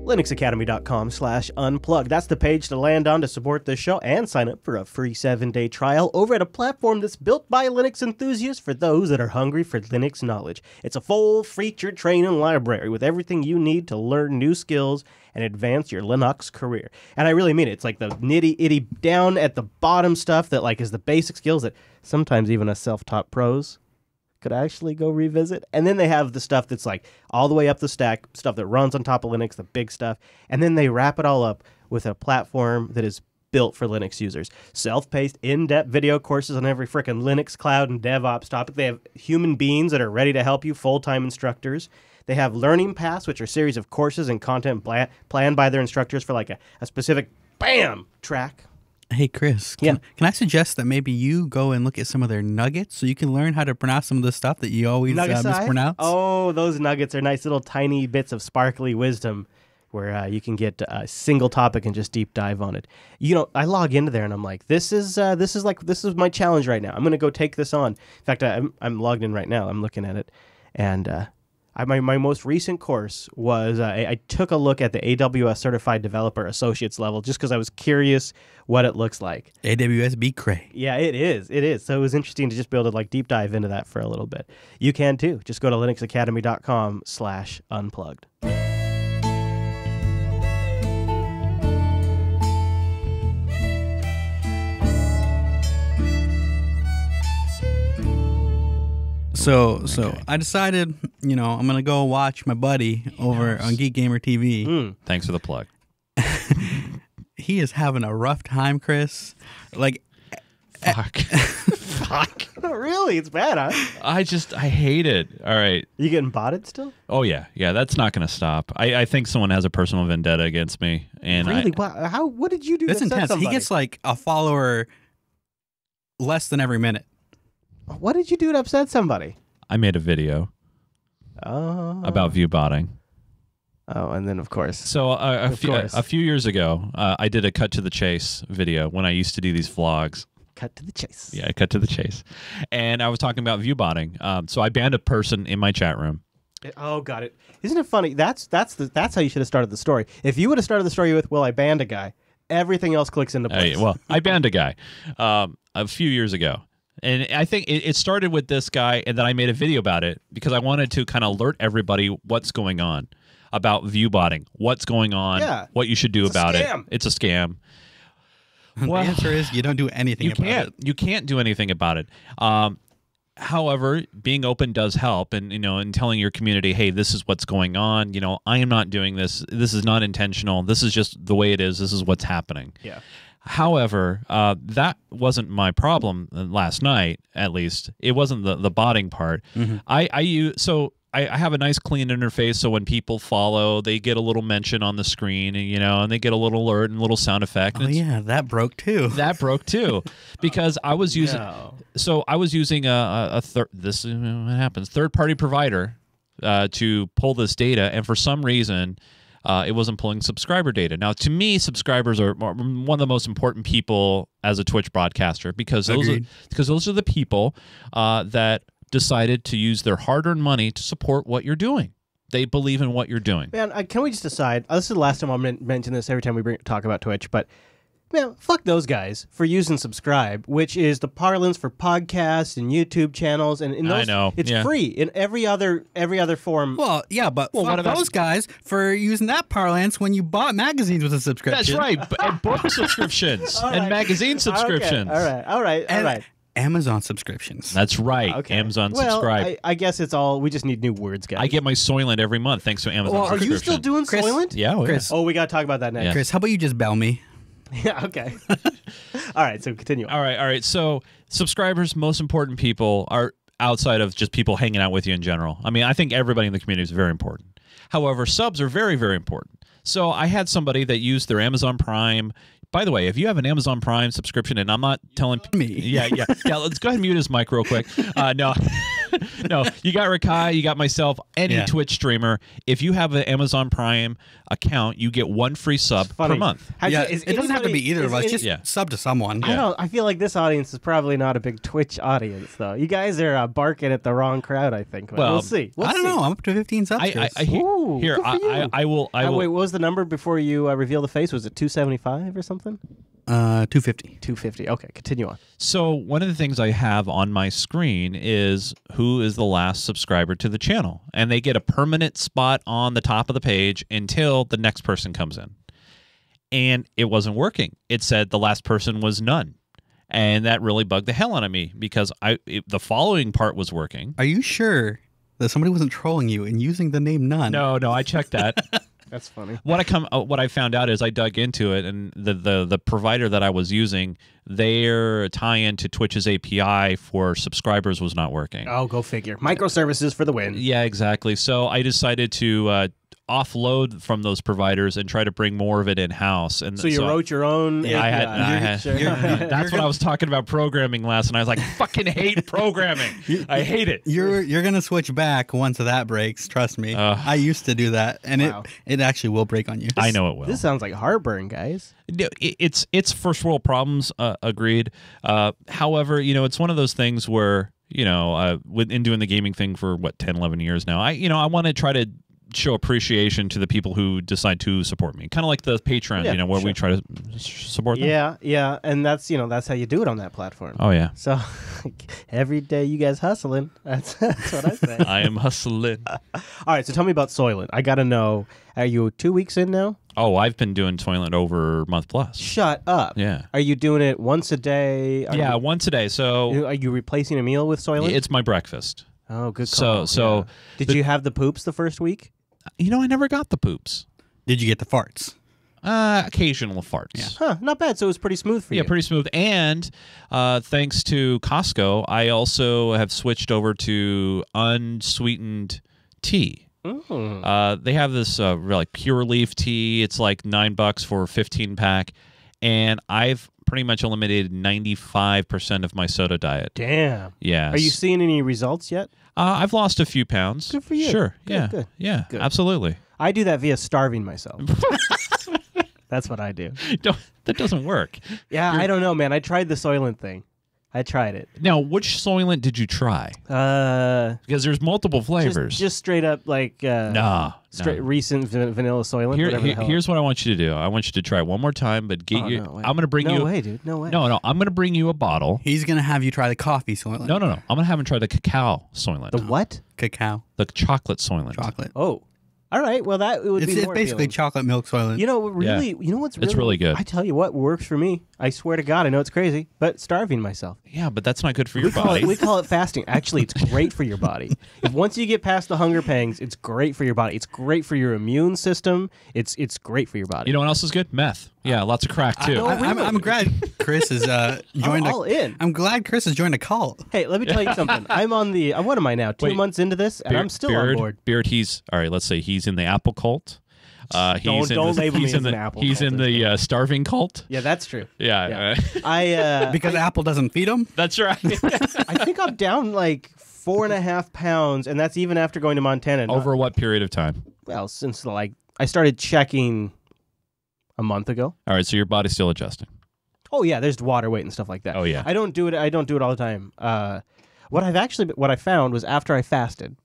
linuxacademy.com/unplug. That's the page to land on to support this show and sign up for a free 7-day trial over at a platform that's built by Linux enthusiasts for those that are hungry for Linux knowledge. It's a full-featured training library with everything you need to learn new skills and advance your Linux career. And I really mean it. It's like the nitty-itty down at the bottom stuff that like is the basic skills that sometimes even us self-taught pros could actually go revisit. And then they have the stuff that's like all the way up the stack, stuff that runs on top of Linux, the big stuff. And then they wrap it all up with a platform that is built for Linux users. Self-paced, in-depth video courses on every frickin' Linux, cloud, and DevOps topic. They have human beings that are ready to help you, full-time instructors. They have learning paths, which are a series of courses and content planned by their instructors for like a specific, bam, track. Hey, Chris, can I suggest that maybe you go and look at some of their nuggets so you can learn how to pronounce some of the stuff that you always mispronounce? Oh, those nuggets are nice little tiny bits of sparkly wisdom where you can get a single topic and just deep dive on it. You know, I log into there and I'm like, this is my challenge right now. I'm going to go take this on. In fact, I'm logged in right now. I'm looking at it. And my most recent course was I took a look at the AWS Certified Developer Associates level just because I was curious what it looks like. AWS be cray. Yeah, it is. It is. So it was interesting to just be able to like deep dive into that for a little bit. You can too. Just go to linuxacademy.com/unplugged. So I decided, I'm going to go watch my buddy over on Geek Gamer TV. Thanks for the plug. He is having a rough time, Chris. Like, fuck. Fuck. Really? It's bad, huh? I hate it. All right. You getting botted still? Oh, yeah. Yeah, that's not going to stop. I think someone has a personal vendetta against me. And really? What did you do that's to upset intense. somebody? He gets like a follower less than every minute. What did you do to upset somebody? I made a video about view botting. Oh, and then of course. So a few years ago, I did a cut to the chase video when I used to do these vlogs. Cut to the chase. Yeah, cut to the chase. And I was talking about view botting. So I banned a person in my chat room. Oh, got it. Isn't it funny? That's how you should have started the story. If you would have started the story with, well, I banned a guy, everything else clicks into place. Well, I banned a guy a few years ago. And I think it started with this guy, and then I made a video about it because I wanted to kind of alert everybody what's going on about view botting, what's going on, what you should do about it. It's a scam. Well, the answer is you don't do anything about it. You can't do anything about it. However, being open does help, and and telling your community, hey, this is what's going on. I am not doing this. This is not intentional. This is just the way it is. This is what's happening. Yeah. However, that wasn't my problem last night. At least it wasn't the botting part. Mm-hmm. I have a nice clean interface, so when people follow, they get a little mention on the screen, and they get a little alert and a little sound effect. Oh yeah, that broke too. That broke too, because I was using. No. So I was using this is what happens, third-party provider to pull this data, and for some reason, it wasn't pulling subscriber data. Now, to me, subscribers are one of the most important people as a Twitch broadcaster because those are the people that decided to use their hard-earned money to support what you're doing. They believe in what you're doing. Man, can we just decide? This is the last time I'll mention this every time we talk about Twitch, but man, fuck those guys for using subscribe, which is the parlance for podcasts and YouTube channels, and in those, I know. it's Yeah. free in every other form. Well, yeah, but Well, fuck what about- those guys for using that parlance when you bought magazines with a subscription. That's right. And book subscriptions All and right. magazine subscriptions. Okay. All right. And Amazon subscriptions. That's right. Okay. Amazon well, subscribe. I guess it's all. We just need new words, guys. I get my Soylent every month thanks to Amazon Well, are subscription. you still doing Chris- Soylent? Yeah, well, Chris. Oh, we got to talk about that next. Yeah. Chris, how about you just bell me? Yeah. Okay. All right. So continue. All right. So subscribers, most important people are outside of just people hanging out with you in general. I mean, I think everybody in the community is very important. However, subs are very, very important. So I had somebody that used their Amazon Prime. By the way, if you have an Amazon Prime subscription, and I'm not telling Me. yeah. Let's go ahead and mute his mic real quick. No, you got Rakai, you got myself, any Yeah. Twitch streamer. If you have an Amazon Prime account, you get one free sub per Funny. month. Yeah, Is it doesn't have to anybody- be either is of us. any- Just Yeah. sub to someone. I don't. I feel like this audience is probably not a big Twitch audience, though. You guys are barking at the wrong crowd, I think. But Well, we'll see. I don't know. I'm up to 15 subs. I Chris. Ooh, here good for you. I will Wait, what was the number before you reveal the face? Was it 275 or something? 250. 250. Okay, continue on. So one of the things I have on my screen is who is the last subscriber to the channel, and they get a permanent spot on the top of the page until the next person comes in. And it wasn't working. It said the last person was none, and that really bugged the hell out of me because the following part was working. Are you sure that somebody wasn't trolling you and using the name None? No, I checked that. That's funny. What I found out is I dug into it, and the provider that I was using, their tie-in to Twitch's API for subscribers was not working. Oh, go figure. Microservices for the win. Yeah, exactly. So I decided to offload from those providers and try to bring more of it in-house. And So you wrote your own. Yeah, I had. Sure. That's what I was talking about programming last, and I was like, "Fucking hate programming. I hate it." You're gonna switch back once that breaks. Trust me. I used to do that, and Wow. it actually will break on you. I know it will. This sounds like heartburn, guys. No, it's first world problems. Agreed. However, it's one of those things where in doing the gaming thing for 10, 11 years now, I want to try to show appreciation to the people who decide to support me, kind of like the Patreon, Yeah, where we sure. try to support them. Yeah, and that's how you do it on that platform. Oh yeah, So every day you guys hustling. That's what I say. I am hustling. All right, so tell me about Soylent. I got to know. Are you 2 weeks in now? Oh, I've been doing Soylent over a month plus. Shut up. Yeah. Are you doing it once a day? Yeah, once a day. So Are you replacing a meal with Soylent? it's my breakfast. Oh, good call. So yeah. Did you have the poops the first week? I never got the poops. Did you get the farts? Occasional farts. Yeah. Huh, not bad. So it was pretty smooth for you. Yeah, pretty smooth. And thanks to Costco, I also have switched over to unsweetened tea. They have this like pure leaf tea. It's like $9 for a 15-pack, and I've pretty much eliminated 95% of my soda diet. Damn. Yes. Are you seeing any results yet? I've lost a few pounds. Good for you. Sure. Good, yeah. good, Yeah. good. Absolutely. I do that via starving myself. That's what I do. That doesn't work. Yeah, I don't know, man. I tried the Soylent thing. I tried it. Now, which Soylent did you try? Because there's multiple flavors. Just straight up like straight recent vanilla Soylent. whatever the hell. Here's what I want you to do. I want you to try it one more time, but get Oh, you. no way. I'm going to bring you. No way, dude. No way. No. I'm going to bring you a bottle. He's gonna have you try the coffee Soylent. No. I'm going to have him try the cacao Soylent. The what? Cacao The chocolate Soylent. chocolate. Oh, all right. Well, that would It's be more basically appealing. chocolate milk Soylent. You know what really? You know what's really? It's really good. I tell you what works for me. I swear to God, I know it's crazy, but starving myself. Yeah, but that's not good for your We body. call it fasting. Actually, it's great for your body. If once you get past the hunger pangs, it's great for your body. It's great for your immune system. It's great for your body. You know what else is good? Meth. Yeah, lots of crack too. know. I'm glad Chris has joined. all in. I'm glad Chris has joined a cult. Hey, let me tell you something. I'm on the. What am I now? 2 Wait. months into this, and I'm still on board. Beard. He's all right. Let's say he's in the apple cult. He's Don't label me as an apple He's in cultist. the starving cult. Yeah, that's true. Yeah. I Because Apple doesn't feed him. That's right. I think I'm down like 4.5 pounds, and that's even after going to Montana. Over what period of time? Since I started checking a month ago. All right, so your body's still adjusting. Oh yeah, there's water weight and stuff like that. Oh, yeah. I don't do it all the time. What I found was after I fasted,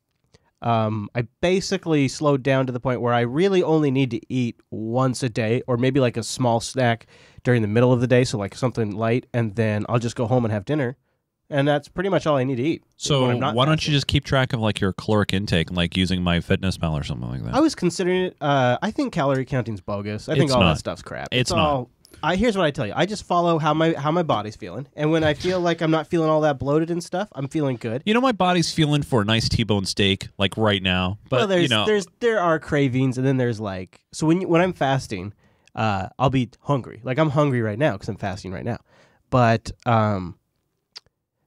I basically slowed down to the point where I really only need to eat once a day, or maybe like a small snack during the middle of the day, so like something light, and then I'll just go home and have dinner. And that's pretty much all I need to eat. So when I'm not why don't fasting. you just keep track of like your caloric intake, like using MyFitnessPal or something like that? I was considering it. I think calorie counting's bogus. I think It's all not. that stuff's crap. It's all. Here's what I tell you. I just follow how my body's feeling, and when I feel like I'm not feeling all that bloated and stuff, I'm feeling good. You know, my body's feeling for a nice T-bone steak, like right now. But Well, there are cravings, and then there's like when I'm fasting, I'll be hungry. Like I'm hungry right now because I'm fasting right now. But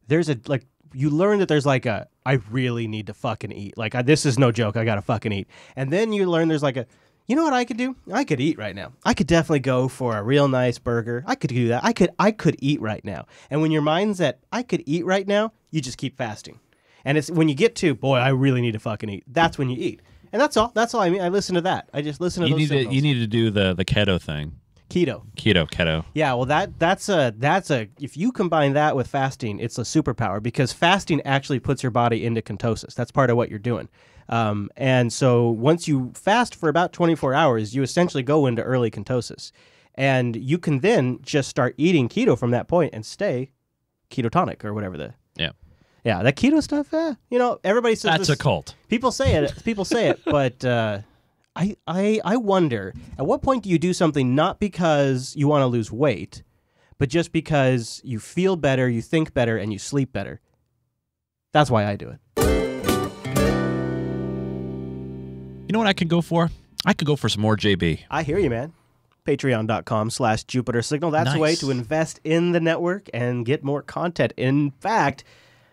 there's a like you learn that there's like a I really need to fucking eat. Like this is no joke. I gotta fucking eat. And then you learn there's like a you know what I could do? I could eat right now. I could definitely go for a real nice burger. I could do that. I could eat right now. And when your mind's at I could eat right now, you just keep fasting. And it's when you get to boy, I really need to fucking eat. That's when you eat. And that's all. That's all I mean. I listen to that. I just listen to those signals. You need to do the keto thing. Keto. Yeah, well that's a if you combine that with fasting, it's a superpower because fasting actually puts your body into ketosis. That's part of what you're doing. And so once you fast for about 24 hours, you essentially go into early ketosis. And you can then just start eating keto from that point and stay ketotonic or whatever Yeah, that keto stuff, you know, everybody says that's a cult. People say it, but I wonder, at what point do you do something not because you want to lose weight, but just because you feel better, you think better, and you sleep better? That's why I do it. You know what I could go for? I could go for some more JB. I hear you, man. Patreon.com/JupiterSignal. That's Nice. a way to invest in the network and get more content. In fact,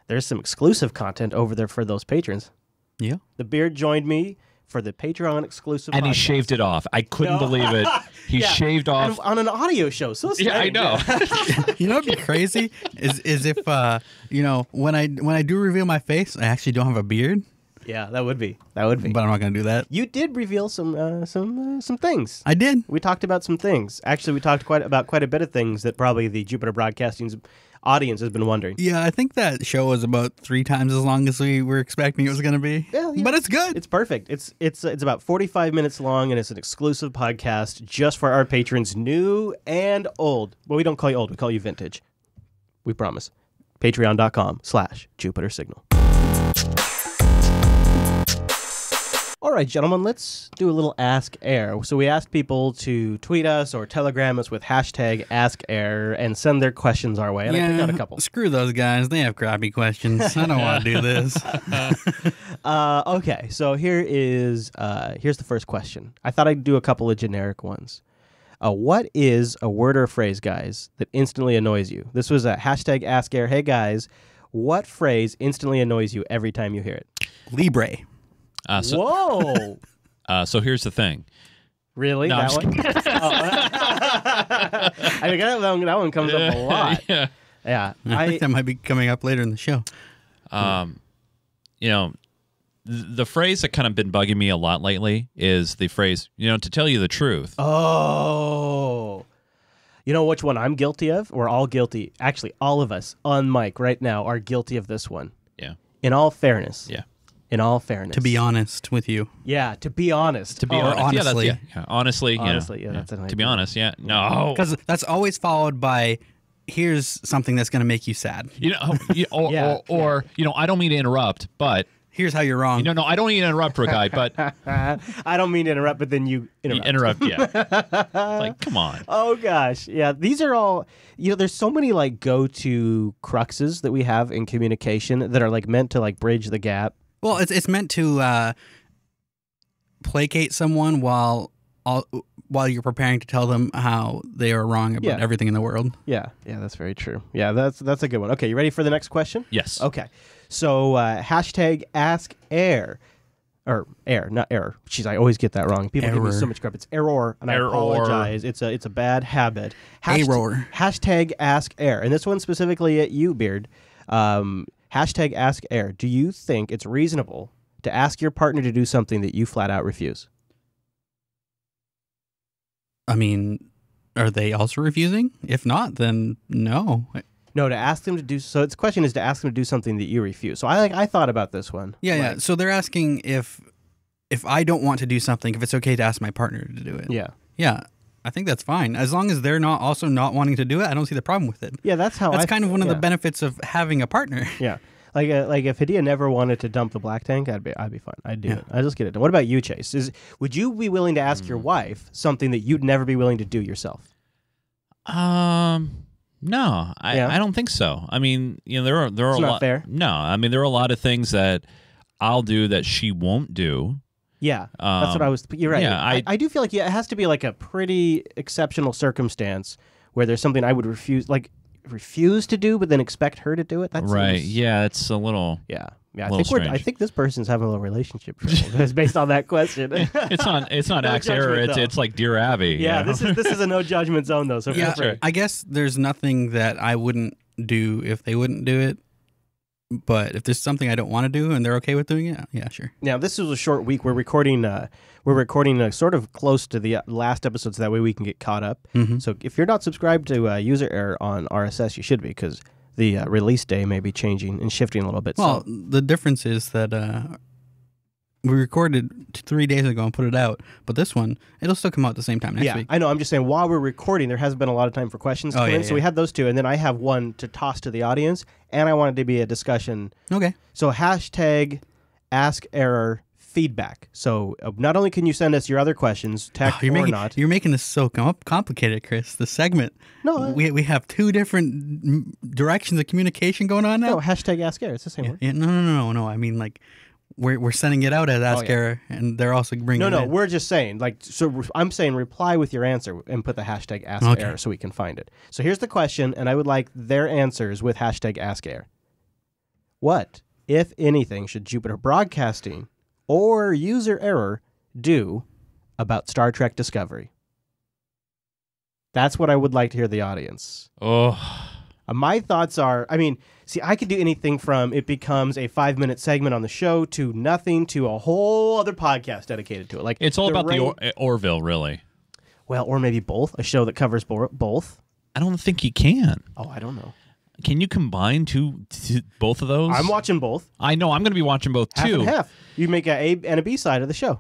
there's some exclusive content over there for those patrons. Yeah. The Beard joined me for the Patreon exclusive And he podcast. shaved it off. I couldn't believe it. He Yeah, shaved off. on an audio show. So strange. Yeah, I know. You know what'd be crazy is if you know when I do reveal my face, I actually don't have a beard. Yeah, that would be. But I'm not gonna do that. You did reveal some things. I did. We talked about some things. Actually, we talked about quite a bit of things that probably the Jupiter Broadcasting's audience has been wondering. Yeah, I think that show was about 3 times as long as we were expecting it was going to be. Yeah. But it's good. It's perfect. It's about 45 minutes long, and it's an exclusive podcast just for our patrons, new and old. Well, we don't call you old. We call you vintage. We promise. Patreon.com/JupiterSignal. All right, gentlemen, let's do a little AskError. So we asked people to tweet us or telegram us with hashtag AskError and send their questions our way. And I picked out a couple. Screw those guys. They have crappy questions. I don't want to do this. Okay, so here's the first question. I thought I'd do a couple of generic ones. What is a word or phrase, guys, that instantly annoys you? This was a hashtag AskError. Hey, guys, what phrase instantly annoys you every time you hear it? Libre. Whoa! So here's the thing. Really? No, That one? I think that one comes up a lot. Yeah. Yeah. I think that might be coming up later in the show. You know, the phrase that kind of been bugging me a lot lately is the phrase, you know, to tell you the truth. Oh. You know which one I'm guilty of? We're all guilty. Actually, all of us on mic right now are guilty of this one. Yeah. In all fairness. Yeah. In all fairness. To be honest with you. Yeah, to be honest. To be Or honest. honestly. Yeah, honestly. Honestly, yeah. that's an To idea. be honest, yeah. No. Because that's always followed by, here's something that's going to make you sad. You know, Yeah, or you know, I don't mean to interrupt, but Here's how you're wrong. no, I don't mean to interrupt for a guy, but I don't mean to interrupt, but then you interrupt. yeah. It's like, come on. Oh gosh, yeah. These are all, you know. There's so many like go-to cruxes that we have in communication that are like meant to like bridge the gap. Well, it's meant to placate someone while you're preparing to tell them how they are wrong about Yeah. everything in the world. Yeah, that's very true. Yeah, that's a good one. Okay, you ready for the next question? Yes. Okay, so hashtag AskError. Or air, not error. Jeez, I always get that wrong. People give me so Error. much crap. It's error, and Error. I apologize. It's a bad habit. Error. Hashtag AskError, and this one specifically at you, Beard. Hashtag AskError. Do you think it's reasonable to ask your partner to do something that you flat out refuse? I mean, are they also refusing? If not, then no. No, to ask them to do. So its question is to ask them to do something that you refuse. So I thought about this one. Yeah. So they're asking if I don't want to do something, if it's okay to ask my partner to do it. Yeah. Yeah. I think that's fine. As long as they're not also not wanting to do it, I don't see the problem with it. Yeah, that's how. That's kind of one of the benefits of having a partner. Yeah. Like if Hadia never wanted to dump the black tank, I'd be fine. I'd do it. I'd just get it done. What about you, Chase? Would you be willing to ask your wife something that you'd never be willing to do yourself? No, I don't think so. I mean, there are it's a not lot. fair. No, I mean there are a lot of things that I'll do that she won't do. Yeah, that's what I was. You're right. Yeah, I do feel like it has to be like a pretty exceptional circumstance where there's something I would refuse to do, but then expect her to do it. That's right. Yeah, it's a little. Yeah. I think this person's having a little relationship trouble. It's based on that question. It's not No AskError. It's like Dear Abby. Yeah, this is a no judgment zone though. So Yeah, feel free. I guess there's nothing that I wouldn't do if they wouldn't do it. But if there's something I don't want to do and they're okay with doing it, yeah, sure. Now this is a short week. We're recording sort of close to the last episode, so that way we can get caught up. So if you're not subscribed to User Error on RSS, you should be, because the release day may be changing and shifting a little bit. Well, the difference is that we recorded 3 days ago and put it out, but this one, it'll still come out at the same time next week. I know. I'm just saying, while we're recording, there hasn't been a lot of time for questions to come in. So we had those two, and then I have one to toss to the audience, and I want it to be a discussion. Okay. So hashtag AskError feedback. So not only can you send us your other questions, tech or not. You're making this so complicated, Chris. The segment. No. We have two different directions of communication going on now. No, hashtag AskError. It's the same word. Yeah, no. I mean, like, we're sending it out as AskError, and they're also bringing it in. We're just saying, I'm saying reply with your answer and put the hashtag AskError so we can find it. So here's the question, and I would like their answers with hashtag AskError. What, if anything, should Jupiter Broadcasting or User Error do about Star Trek Discovery? That's what I would like to hear the audience. My thoughts are, I could do anything from it becomes a 5-minute segment on the show to nothing to a whole other podcast dedicated to it. Like it's all about the Orville, really. Well, or maybe both. A show that covers both. I don't think you can. Oh, I don't know. Can you combine both of those? I'm watching both. I know. I'm going to be watching both too. Half and half. You make an A and a B side of the show,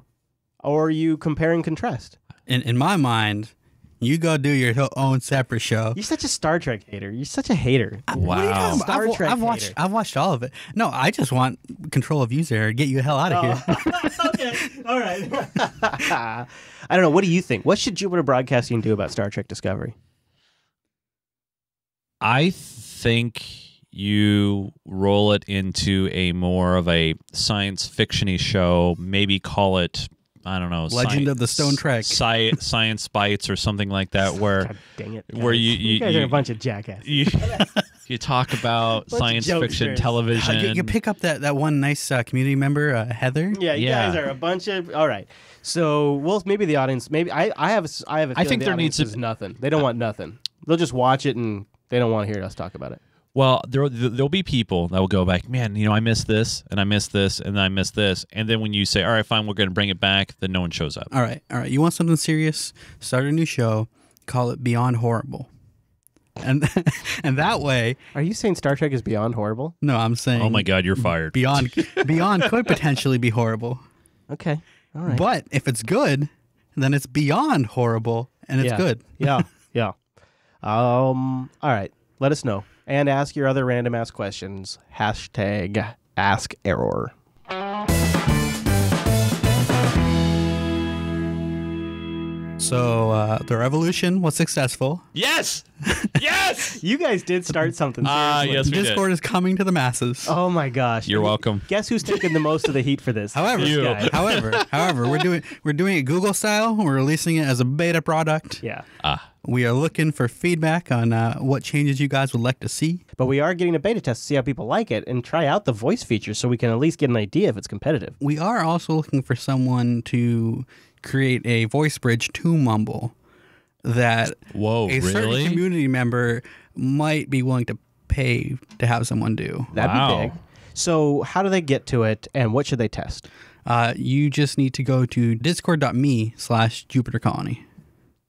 or you compare and contrast. In my mind, you go do your own separate show. You're such a Star Trek hater. You're such a hater. Wow. Star Trek hater. I've watched all of it. No, I just want control of User Error. Get you the hell out of here. Okay. All right. I don't know. What do you think? What should Jupiter Broadcasting do about Star Trek Discovery? I think you roll it into a more of a science fiction-y show. Maybe call it, I don't know, Legend of the Stone Trek, Science Bites or something like that. Where, God dang it, guys. where you guys are a bunch of jackasses. You talk about science fiction jokesters. television. You pick up that one nice community member, Heather. Yeah, you guys are a bunch of. All right. So, maybe the audience. Maybe I have a feeling I think the there audience needs to is nothing. They don't want nothing. They'll just watch it and they don't want to hear us talk about it. Well, there'll be people that will go back, man, I missed this, and I missed this, and I missed this. And then when you say, all right, fine, we're going to bring it back, then no one shows up. All right. You want something serious? Start a new show. Call it Beyond Horrible. And that way... Are you saying Star Trek is beyond horrible? No, I'm saying... Oh, my God, you're fired. Beyond could potentially be horrible. Okay. All right. But if it's good, then it's beyond horrible, and it's good. Yeah. All right. Let us know. And ask your other random ass questions. Hashtag AskError. So the revolution was successful. Yes! Yes! You guys did start something. Seriously. Yes, we did. Discord is coming to the masses. Oh my gosh. You're welcome. Guess who's taking the most of the heat for this? However, we're doing it Google style. We're releasing it as a beta product. Yeah. We are looking for feedback on what changes you guys would like to see. But we are getting a beta test to see how people like it and try out the voice feature so we can at least get an idea if it's competitive. We are also looking for someone to create a voice bridge to Mumble that a certain community member might be willing to pay to have someone do. That'd be big. So how do they get to it, and what should they test? You just need to go to discord.me/JupiterColony.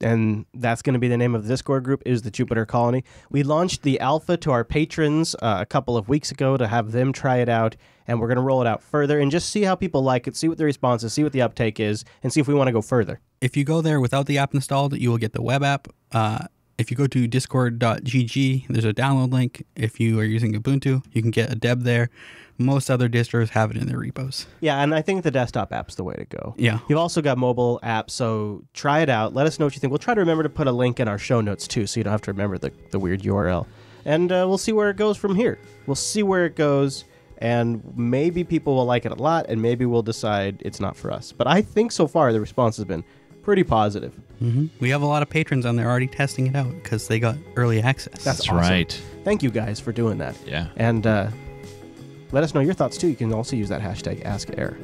and that's going to be the name of the Discord group, is the Jupiter Colony. We launched the alpha to our patrons a couple of weeks ago to have them try it out, and we're going to roll it out further and just see how people like it, see what the response is, see what the uptake is, and see if we want to go further. If you go there without the app installed, you will get the web app. If you go to discord.gg, there's a download link. If you are using Ubuntu, you can get a deb there. Most other distros have it in their repos. Yeah, and I think the desktop app's the way to go. Yeah. You've also got mobile apps, so try it out. Let us know what you think. We'll try to remember to put a link in our show notes, too, so you don't have to remember the weird URL. And we'll see where it goes from here. We'll see where it goes, and maybe people will like it a lot, and maybe we'll decide it's not for us. But I think so far the response has been pretty positive. Mm-hmm. We have a lot of patrons on there already testing it out because they got early access. That's awesome. Right. Thank you guys for doing that. Yeah. And let us know your thoughts too. You can also use that hashtag AskError.